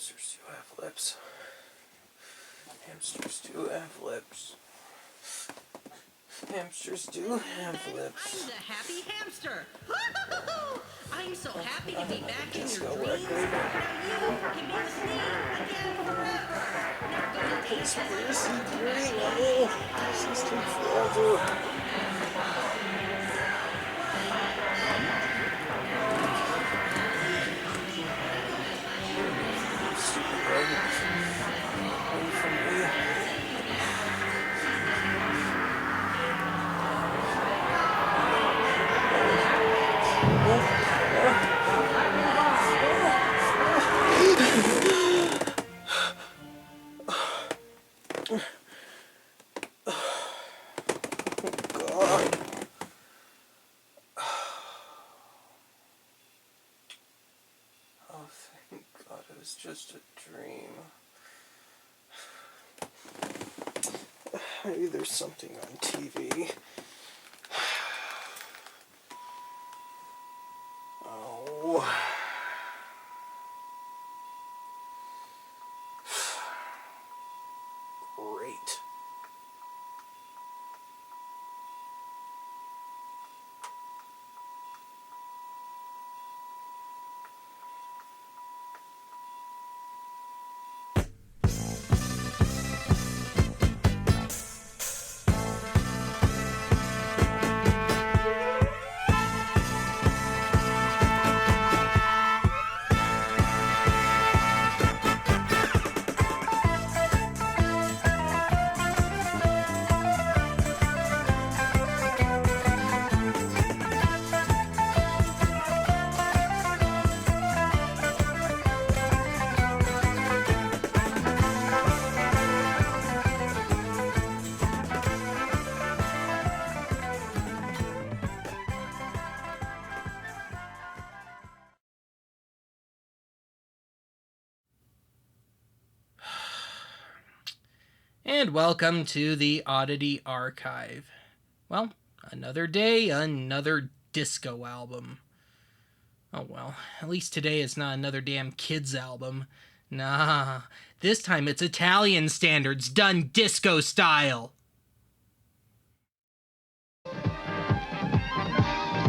Hamsters do have lips. Hamsters do have lips. Hamsters do have lips. I'm the happy hamster. I'm so happy to be back in your dreams. Now you can be with me again forever. Now go to Conspiracy theory? No. This is too forever. Stupid rodents. Away from me. Just a dream. Maybe there's something on TV. Oh. Great. And welcome to the Oddity Archive. Well, another day, another disco album. Oh well, at least today it's not another damn kids album. Nah, this time it's Italian standards done disco style.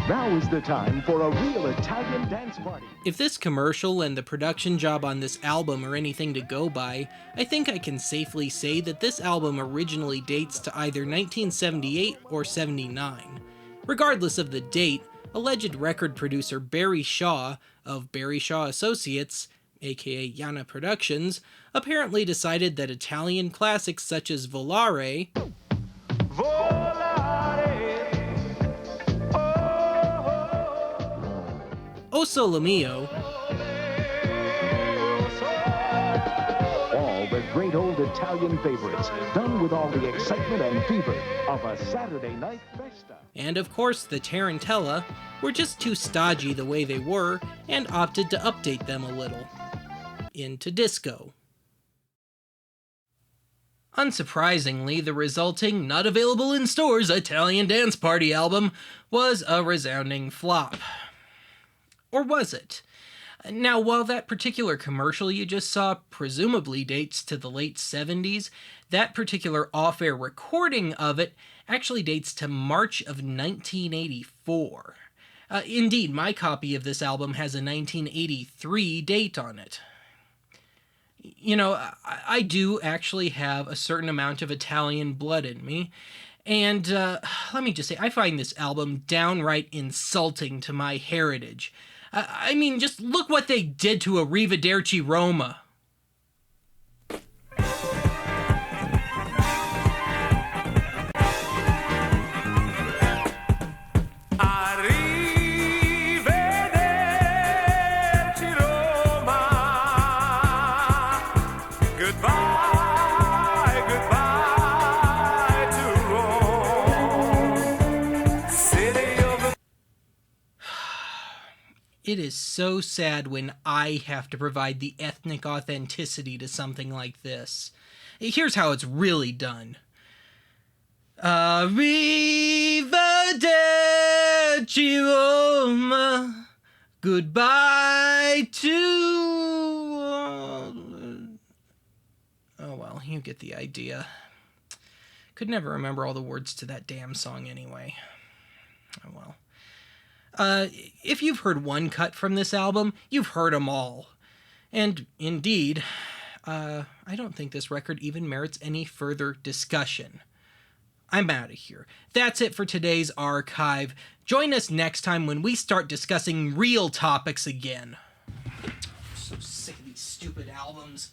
Now is the time for a real Italian dance party. If this commercial and the production job on this album are anything to go by, I think I can safely say that this album originally dates to either 1978 or 79. Regardless of the date, alleged record producer Barry Shaw of Barry Shaw Associates, aka Yana Productions, apparently decided that Italian classics such as Volare, O Sole Mio, all the great old Italian favorites, done with all the excitement and fever of a Saturday night festa. And of course the Tarantella, were just too stodgy the way they were and opted to update them a little. Into disco. Unsurprisingly, the resulting, not available in stores, Italian Dance Party album was a resounding flop. Or was it? Now, while that particular commercial you just saw presumably dates to the late 70s, that particular off-air recording of it actually dates to March of 1984. Indeed, my copy of this album has a 1983 date on it. You know, I do actually have a certain amount of Italian blood in me, and let me just say, I find this album downright insulting to my heritage. I mean, just look what they did to Arrivederci Roma. It is so sad when I have to provide the ethnic authenticity to something like this. Here's how it's really done. Arrivederci Roma, goodbye to get the idea. Could never remember all the words to that damn song anyway. Oh well. If you've heard one cut from this album, you've heard them all. And indeed, I don't think this record even merits any further discussion. I'm out of here. That's it for today's archive. Join us next time when we start discussing real topics again. I'm so sick of these stupid albums.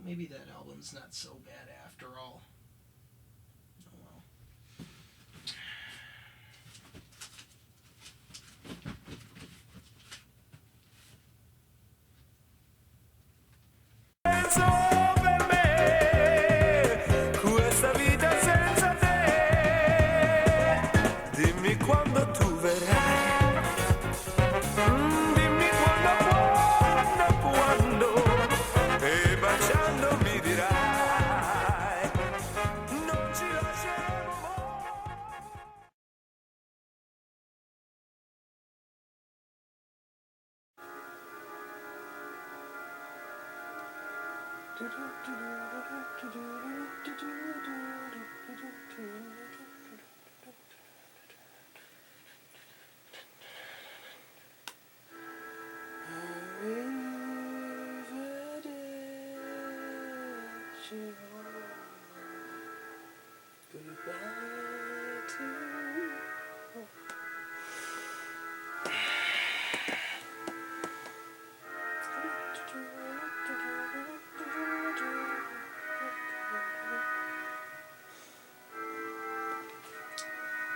Maybe that album's not so bad after all. Oh well. Questa vita senza te, dimmi quando tu verrai, dimmi quando, e baciando mi dirai, non ci lasceremo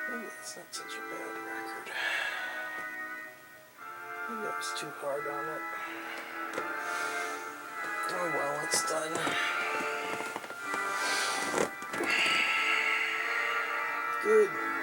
Maybe it's not such a bad record. Maybe I was too hard on it. Oh well, it's done. Good night.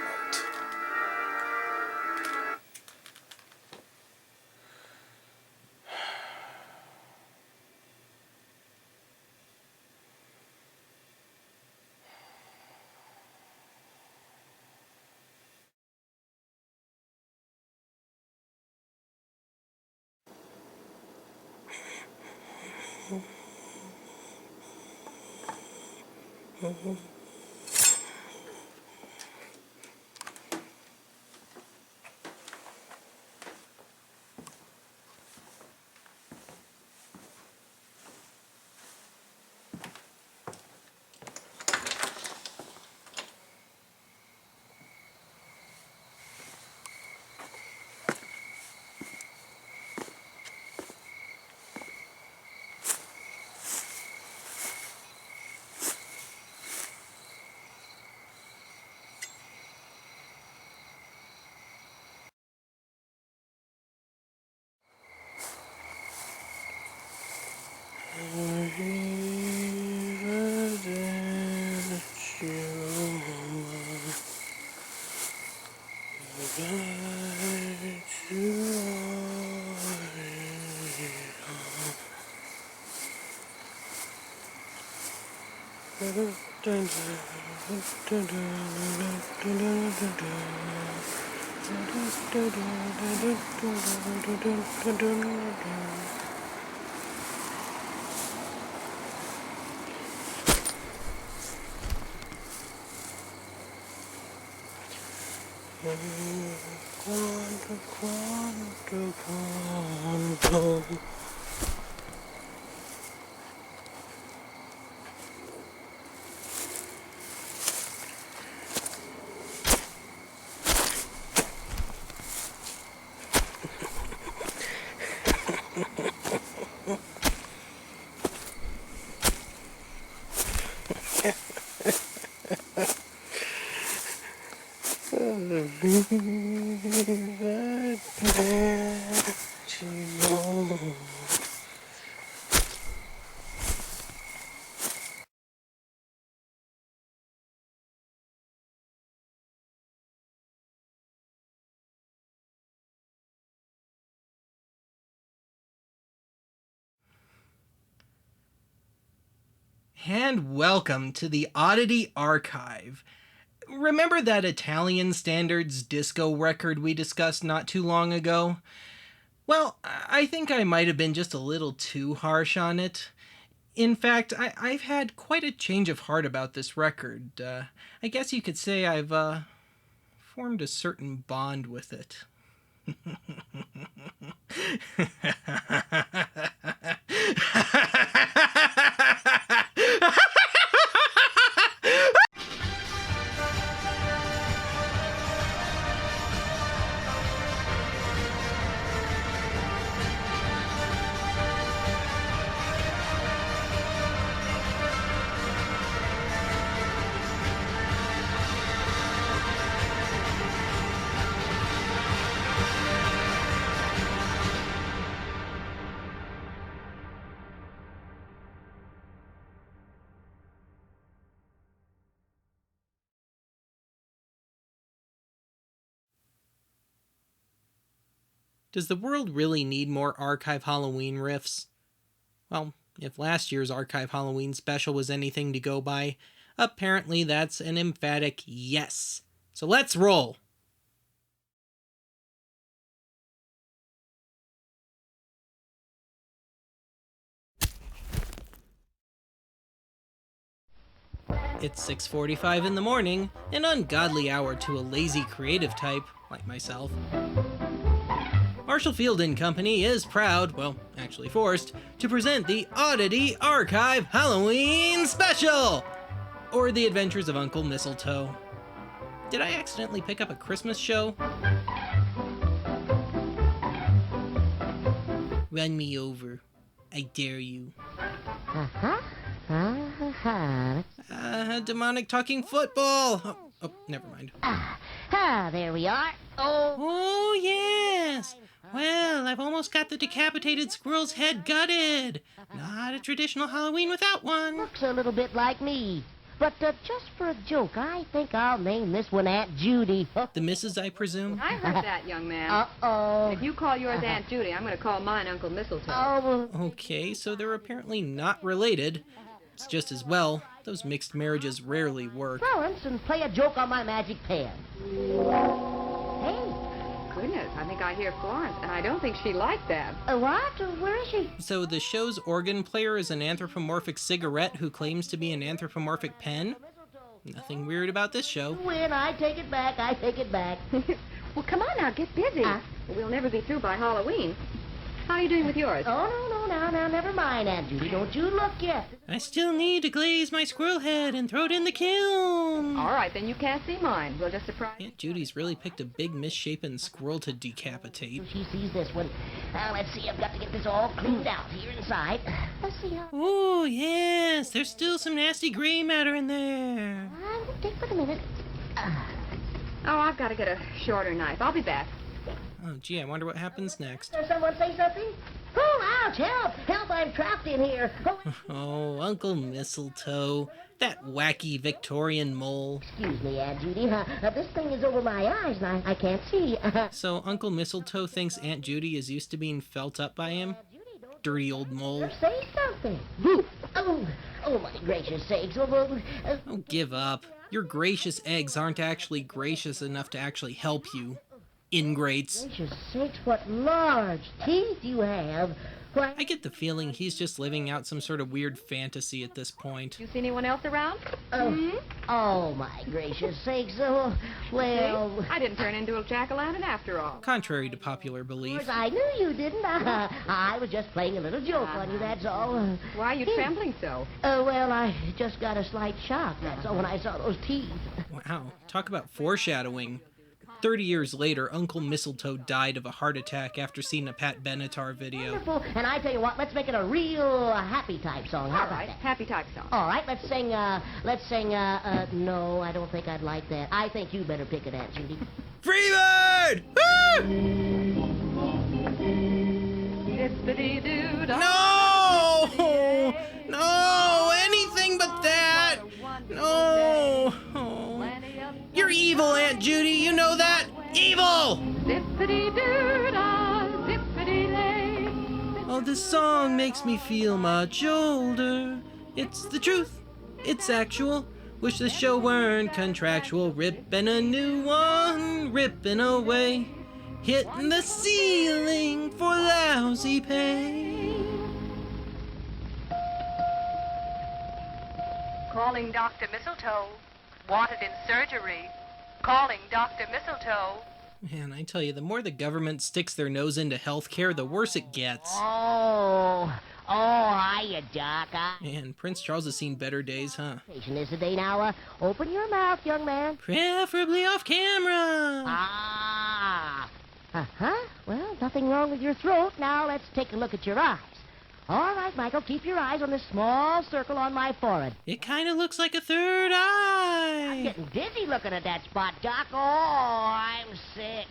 and welcome to the Oddity Archive. Remember that Italian standards disco record we discussed not too long ago? Well, I think I might have been just a little too harsh on it. In fact, I've had quite a change of heart about this record. I guess you could say I've formed a certain bond with it. Does the world really need more Archive Halloween riffs? Well, if last year's Archive Halloween special was anything to go by, apparently that's an emphatic yes. So let's roll! It's 6:45 in the morning, an ungodly hour to a lazy creative type like myself. Marshall Field & Company is proud, well, actually forced, to present the Oddity Archive Halloween Special! Or The Adventures of Uncle Mistletoe. Did I accidentally pick up a Christmas show? Run me over. I dare you. Demonic talking football! Oh, never mind. There we are. Oh, yes! Well, I've almost got the decapitated squirrel's head gutted. Not a traditional Halloween without one. Looks a little bit like me. But just for a joke, I think I'll name this one Aunt Judy. The missus, I presume? I heard that, young man. Uh-oh. If you call yours Aunt Judy, I'm going to call mine Uncle Mistletoe. Oh, Okay, so they're apparently not related. It's just as well. Those mixed marriages rarely work. Florence, and play a joke on my magic pen. Hey, Goodness, I think I hear Florence, and I don't think she liked that. what? Where is she? So the show's organ player is an anthropomorphic cigarette who claims to be an anthropomorphic pen? Nothing weird about this show. When I take it back, I take it back. Well, come on now, get busy. We'll never be through by Halloween. How are you doing with yours? Oh, no, now, never mind, Aunt Judy. Don't you look yet. I still need to glaze my squirrel head and throw it in the kiln. All right, then you can't see mine. We'll just surprise you. Aunt Judy's really picked a big misshapen squirrel to decapitate. She sees this one. Now, let's see. I've got to get this all cleaned out here inside. Let's see how... Oh, yes, there's still some nasty gray matter in there. I'll take for a minute. Oh, I've got to get a shorter knife. I'll be back. Oh, gee, I wonder what happens next. Does someone say something? Oh, ouch, help! Help, I'm trapped in here. Oh, Oh, Uncle Mistletoe. That wacky Victorian mole. excuse me, Aunt Judy. This thing is over my eyes, and I can't see. So Uncle Mistletoe thinks Aunt Judy is used to being felt up by him? Dirty old mole. Say something. Oh, my gracious sakes. Oh, give up. Your gracious eggs aren't actually gracious enough to actually help you. Ingrates. Gracious sakes, what large teeth you have. Why... I get the feeling he's just living out some sort of weird fantasy at this point. You see anyone else around? Oh, my gracious sakes. Oh, well... See? I didn't turn into a jack-o'-lantern after all. Contrary to popular belief. I knew you didn't. I was just playing a little joke on you, that's all. Why are you trembling so? Well, I just got a slight shock, that's all, when I saw those teeth. Wow, talk about foreshadowing. 30 years later, Uncle Mistletoe died of a heart attack after seeing a Pat Benatar video. Wonderful. And I tell you what, let's make it a real happy type song. How All about right, that? happy type song. All right, let's sing, no, I don't think I'd like that. I think you better pick it, Aunt Judy. Freebird! Woo! Dippity-doo-dah. No! No! Anything but that! No! You're evil, Aunt Judy, you know that? Evil! Zippity-doo-dah, zippity-day. Oh, this song makes me feel much older. It's the truth. It's actual. Wish the show weren't contractual. Ripping a new one, ripping away. Hitting the ceiling for lousy pay. Calling Dr. Mistletoe. Wanted in surgery. Calling Dr. Mistletoe. Man, I tell you, the more the government sticks their nose into healthcare, the worse it gets. Hiya, Doc. Man, Prince Charles has seen better days, huh? Patient is today now. Open your mouth, young man. Preferably off camera. Well, nothing wrong with your throat. Now let's take a look at your eyes. All right, Michael, keep your eyes on this small circle on my forehead. It kind of looks like a third eye. I'm getting dizzy looking at that spot, Doc. Oh, I'm sick.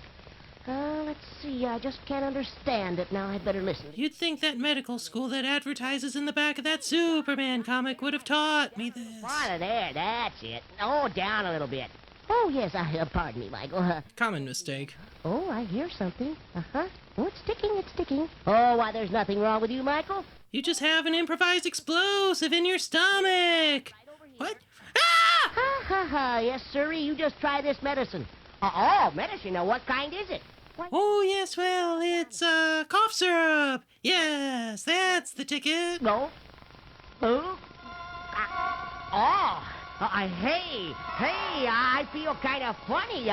Let's see. I just can't understand it. Now I'd better listen. You'd think that medical school that advertises in the back of that Superman comic would have taught me this. Right there, that's it. Oh, down a little bit. Oh, yes, pardon me, Michael. Common mistake. Oh, I hear something. Oh, it's sticking, it's sticking. Oh, why, there's nothing wrong with you, Michael. You just have an improvised explosive in your stomach. What? Ah! Ha. Yes, sirree, you just try this medicine. Medicine? Now, what kind is it? Oh, yes, well, it's, cough syrup. Yes, that's the ticket. No. Who? Hey, I feel kind of funny.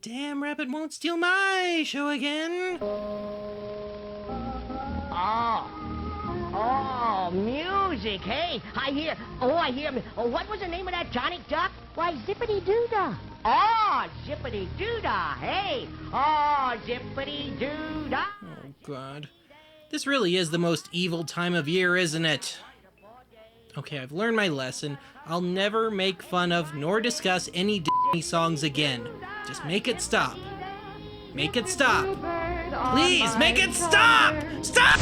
Damn rabbit won't steal my show again. Music. Hey, I hear. What was the name of that tonic, Doc? Why, zippity-doo-dah. Zippity-doo-dah. Hey, zippity-doo-dah. Oh, God. This really is the most evil time of year, isn't it? Okay, I've learned my lesson. I'll never make fun of nor discuss any Disney songs again. Just make it stop. Make it stop. Please, make it stop! Stop!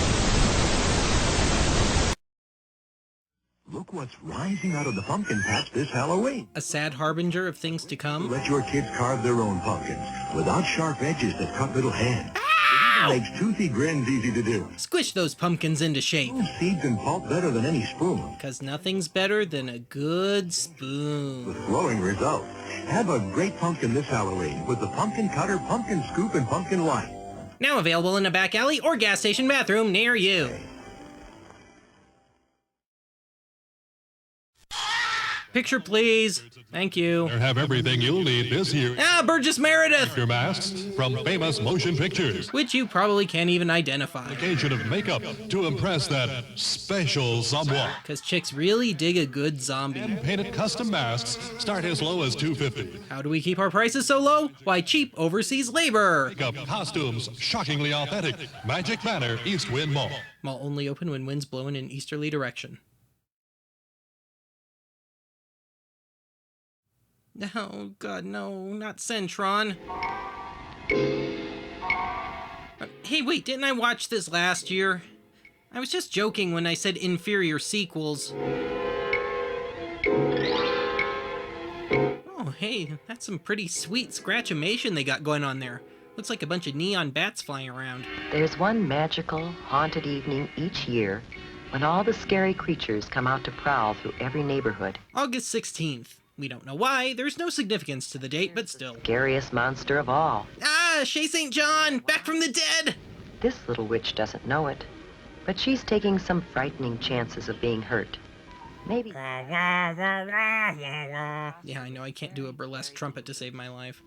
Look what's rising out of the pumpkin patch this Halloween. A sad harbinger of things to come. Let your kids carve their own pumpkins without sharp edges that cut little hands. It makes toothy grins easy to do. Squish those pumpkins into shape. Seeds and pulp better than any spoon. Because nothing's better than a good spoon. With glowing results. Have a great pumpkin this Halloween with the pumpkin cutter, pumpkin scoop, and pumpkin light. Now available in a back alley or gas station bathroom near you. Picture, please. Thank you. Have everything you'll need this year. Burgess Meredith! Your masks from Famous Motion Pictures. Which you probably can't even identify. Occasion of makeup to impress that special someone. Because chicks really dig a good zombie. And painted custom masks start as low as $250. How do we keep our prices so low? Why, cheap overseas labor. Makeup, costumes, shockingly authentic. Magic Manor, East Wind Mall. Mall only open when winds blow in an easterly direction. Oh, God, no, not Centron. Hey, wait, didn't I watch this last year? I was just joking when I said inferior sequels. Oh, hey, that's some pretty sweet scratchimation they got going on there. Looks like a bunch of neon bats flying around. There's one magical, haunted evening each year when all the scary creatures come out to prowl through every neighborhood. August 16th. We don't know why. There's no significance to the date, but still. Scariest monster of all. Shay St. John, back from the dead! This little witch doesn't know it, but she's taking some frightening chances of being hurt. Maybe. Yeah, I know I can't do a burlesque trumpet to save my life.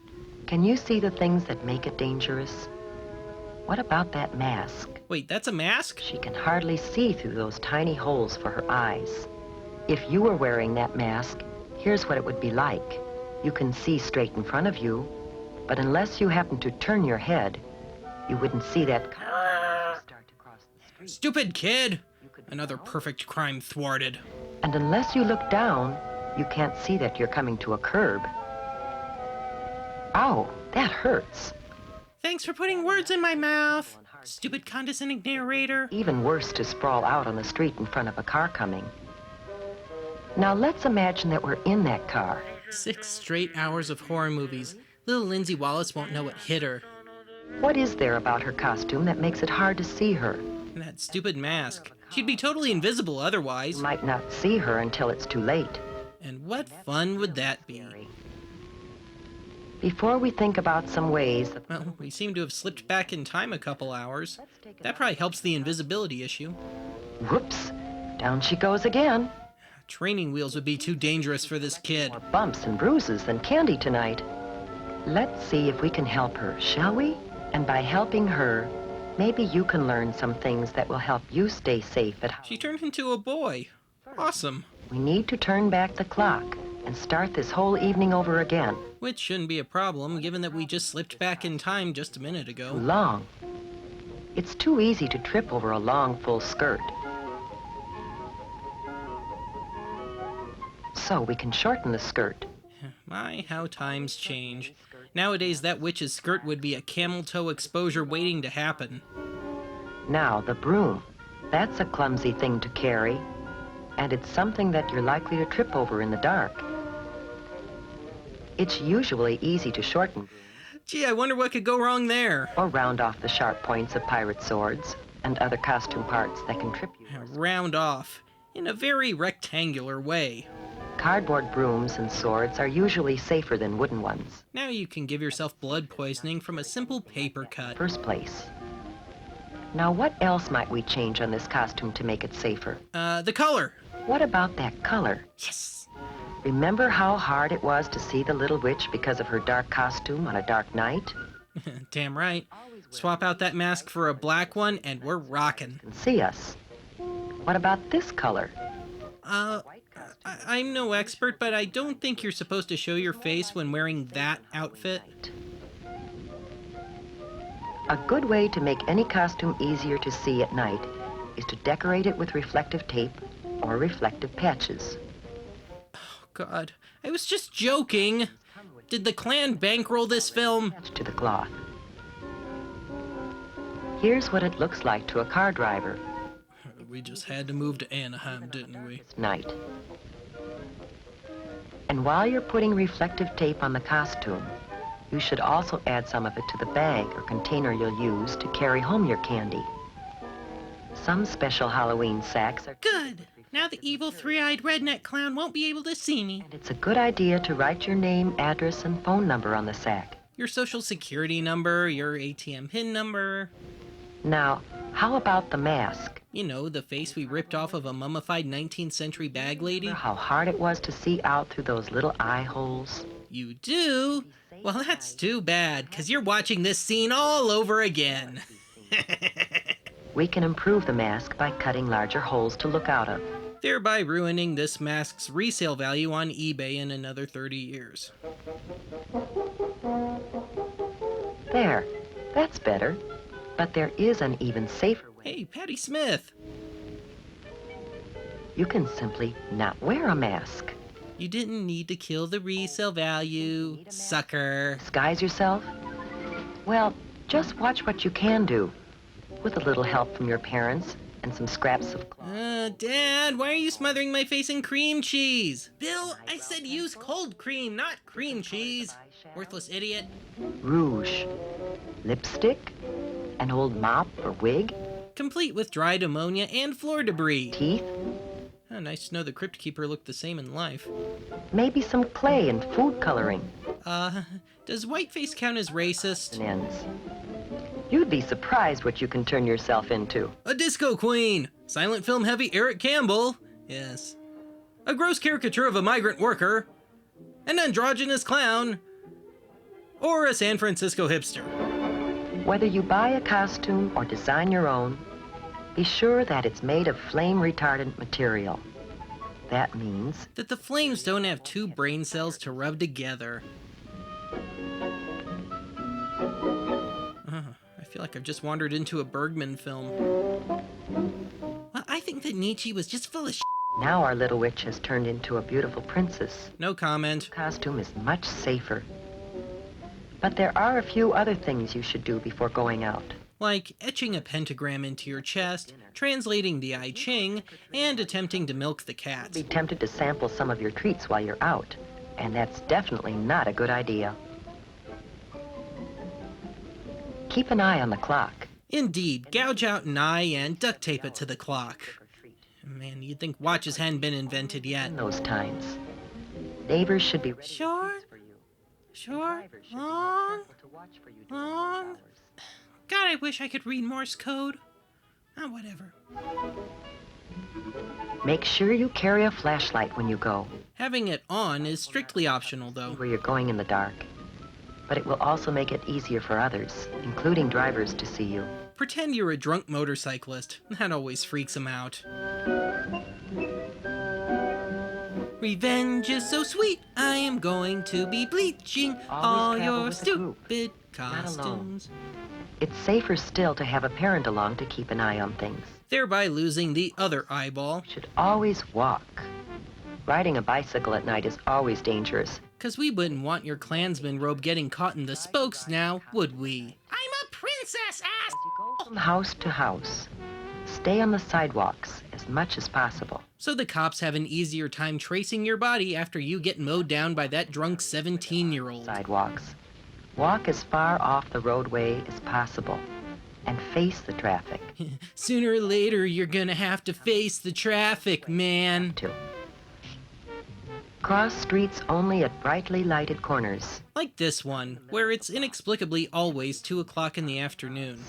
Can you see the things that make it dangerous? What about that mask? Wait, that's a mask? She can hardly see through those tiny holes for her eyes. If you were wearing that mask, here's what it would be like. You can see straight in front of you, but unless you happen to turn your head, you wouldn't see that car start to cross the street. Stupid kid! Another perfect crime thwarted. And unless you look down, you can't see that you're coming to a curb. Ow, that hurts. Thanks for putting words in my mouth, stupid condescending narrator. Even worse to sprawl out on the street in front of a car coming. Now let's imagine that we're in that car. 6 straight hours of horror movies. Little Lindsay Wallace won't know what hit her. What is there about her costume that makes it hard to see her? And that stupid mask. She'd be totally invisible otherwise. You might not see her until it's too late. And what fun would that be? Before we think about some ways... Well, we seem to have slipped back in time a couple hours. That probably helps the invisibility issue. Whoops! Down she goes again. Training wheels would be too dangerous for this kid. More bumps and bruises than candy tonight. Let's see if we can help her, shall we? And by helping her, maybe you can learn some things that will help you stay safe at home. She turned into a boy. Awesome. We need to turn back the clock and start this whole evening over again. Which shouldn't be a problem, given that we just slipped back in time just a minute Too ago. long. It's too easy to trip over a long, full skirt. So we can shorten the skirt. My, how times change. Nowadays, that witch's skirt would be a camel toe exposure waiting to happen. Now, the broom. That's a clumsy thing to carry. And it's something that you're likely to trip over in the dark. It's usually easy to shorten Gee, I wonder what could go wrong there. or round off the sharp points of pirate swords and other costume parts that can trip you. Round off. In a very rectangular way. Cardboard brooms and swords are usually safer than wooden ones. Now you can give yourself blood poisoning from a simple paper cut. First place. Now, what else might we change on this costume to make it safer? The color. What about that color? Yes. Remember how hard it was to see the little witch because of her dark costume on a dark night? Damn right. Swap out that mask for a black one and we're rockin'. Can see us. What about this color? I'm no expert, but I don't think you're supposed to show your face when wearing that outfit. A good way to make any costume easier to see at night is to decorate it with reflective tape or reflective patches. God, I was just joking. Did the Klan bankroll this film? Attached to the cloth. Here's what it looks like to a car driver. We just had to move to Anaheim, didn't we? It's night. And while you're putting reflective tape on the costume, you should also add some of it to the bag or container you'll use to carry home your candy. Some special Halloween sacks are... Good. Now the evil three-eyed redneck clown won't be able to see me. And it's a good idea to write your name, address, and phone number on the sack. Your social security number, your ATM PIN number. Now, how about the mask? You know, the face we ripped off of a mummified 19th century bag lady. Remember how hard it was to see out through those little eye holes? You do? Well, that's too bad, because you're watching this scene all over again. We can improve the mask by cutting larger holes to look out of. Thereby ruining this mask's resale value on eBay in another 30 years. There. That's better. But there is an even safer way. Hey, Patty Smith. You can simply not wear a mask. You didn't need to kill the resale value, sucker. Disguise yourself? Well, just watch what you can do. With a little help from your parents and some scraps of cloth. Dad, why are you smothering my face in cream cheese? Bill, I said use cold cream, not cream cheese. Worthless idiot. Rouge. Lipstick. An old mop or wig. Complete with dried ammonia and floor debris. Teeth. Oh, nice to know the Crypt Keeper looked the same in life. Maybe some clay and food coloring. Does whiteface count as racist? And ends. You'd be surprised what you can turn yourself into. A disco queen! Silent film heavy Eric Campbell. Yes. A gross caricature of a migrant worker. An androgynous clown. Or a San Francisco hipster. Whether you buy a costume or design your own, be sure that it's made of flame-retardant material. That means that the flames don't have two brain cells to rub together. I feel like I've just wandered into a Bergman film. Well, I think that Nietzsche was just full of shit. Now our little witch has turned into a beautiful princess. No comment. The costume is much safer. But there are a few other things you should do before going out. Like etching a pentagram into your chest, translating the I Ching, and attempting to milk the cat. Be tempted to sample some of your treats while you're out, and that's definitely not a good idea. Keep an eye on the clock. Indeed, gouge out an eye and duct tape it to the clock. Man, you'd think watches hadn't been invented yet. In those times, neighbors should be ready Sure. for you. Sure. Drivers should be Long. careful to watch for you during Long. those hours. God, I wish I could read Morse code. Whatever. Make sure you carry a flashlight when you go, Having it on is strictly optional, though. where you're going in the dark. But it will also make it easier for others, including drivers, to see you. Pretend you're a drunk motorcyclist. That always freaks them out. Revenge is so sweet, I am going to be bleaching all Always travel your with a group, stupid not alone. costumes. It's safer still to have a parent along to keep an eye on things. Thereby losing the other eyeball. You should always walk. Riding a bicycle at night is always dangerous. 'Cause we wouldn't want your Klansman robe getting caught in the spokes now, would we? I'm a princess, ass! As you go from house to house, stay on the sidewalks as much as possible. So the cops have an easier time tracing your body after you get mowed down by that drunk 17-year-old. Sidewalks. Walk as far off the roadway as possible and face the traffic. Sooner or later, you're gonna have to face the traffic, man. Too. Cross streets only at brightly lighted corners. Like this one, where it's inexplicably always 2 o'clock in the afternoon.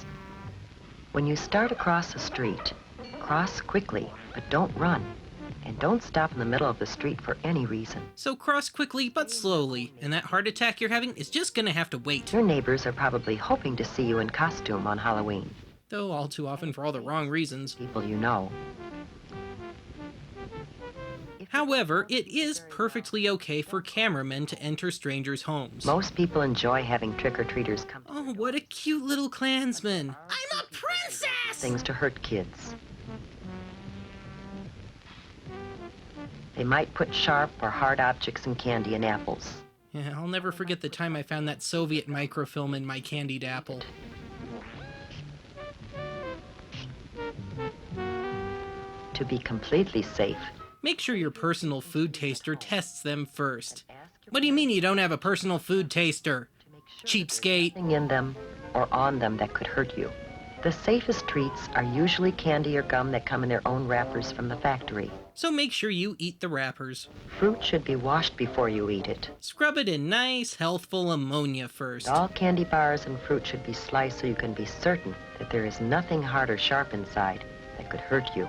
When you start across the street, cross quickly, but don't run. And don't stop in the middle of the street for any reason. So cross quickly but slowly, and that heart attack you're having is just gonna have to wait. Your neighbors are probably hoping to see you in costume on Halloween. Though all too often for all the wrong reasons. People you know. However, it is perfectly okay for cameramen to enter strangers' homes. Most people enjoy having trick-or-treaters come. Oh, what a cute little Klansman. I'm a princess! Things to hurt kids. They might put sharp or hard objects and candy in apples. Yeah, I'll never forget the time I found that Soviet microfilm in my candied apple. To be completely safe, Make sure your personal food taster tests them first. What do you mean you don't have a personal food taster? Cheapskate. nothing in them or on them that could hurt you. The safest treats are usually candy or gum that come in their own wrappers from the factory. So make sure you eat the wrappers. Fruit should be washed before you eat it. Scrub it in nice, healthful ammonia first. All candy bars and fruit should be sliced so you can be certain that there is nothing hard or sharp inside that could hurt you.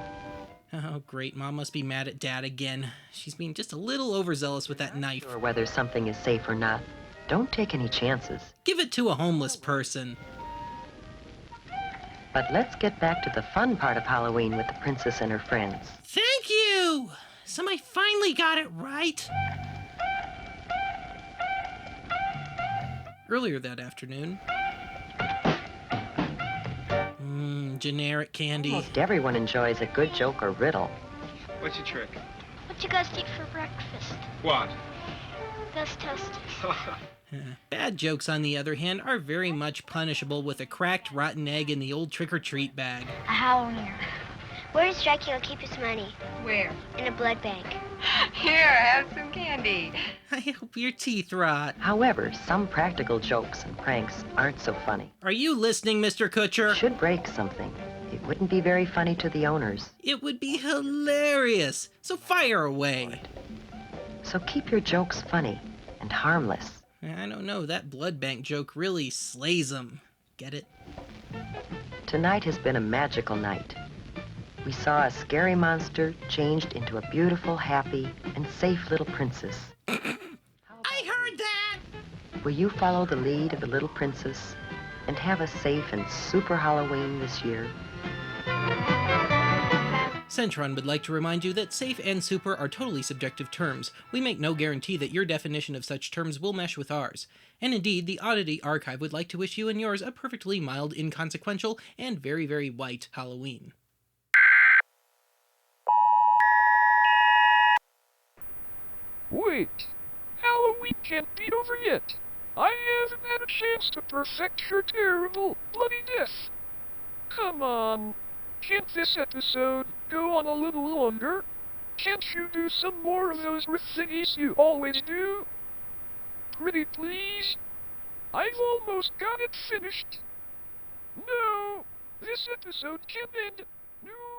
Oh, great. Mom must be mad at Dad again. She's being just a little overzealous with that knife. Or whether something is safe or not, don't take any chances. Give it to a homeless person. But let's get back to the fun part of Halloween with the princess and her friends. Thank you! Somebody finally got it right. Earlier that afternoon. Generic candy. Almost everyone enjoys a good joke or riddle. What's your trick? What you guys eat for breakfast? What? Gus toasties. Bad jokes, on the other hand, are very much punishable with a cracked rotten egg in the old trick-or-treat bag. A Halloweener. Where does Dracula keep his money? Where? In a blood bank. Here, have some candy. I hope your teeth rot. However, some practical jokes and pranks aren't so funny. Are you listening, Mr. Kutcher? Should break something. It wouldn't be very funny to the owners. It would be hilarious. So fire away. So keep your jokes funny and harmless. I don't know, that blood bank joke really slays them. Get it? Tonight has been a magical night. We saw a scary monster changed into a beautiful, happy, and safe little princess. I heard that! Will you follow the lead of the little princess and have a safe and super Halloween this year? CENTRON would like to remind you that safe and super are totally subjective terms. We make no guarantee that your definition of such terms will mesh with ours. And indeed, the Oddity Archive would like to wish you and yours a perfectly mild, inconsequential, and very, very white Halloween. Wait, Halloween can't be over yet. I haven't had a chance to perfect your terrible bloodiness. Come on, can't this episode go on a little longer? Can't you do some more of those riff thingies you always do? Pretty please? I've almost got it finished. this episode can end. No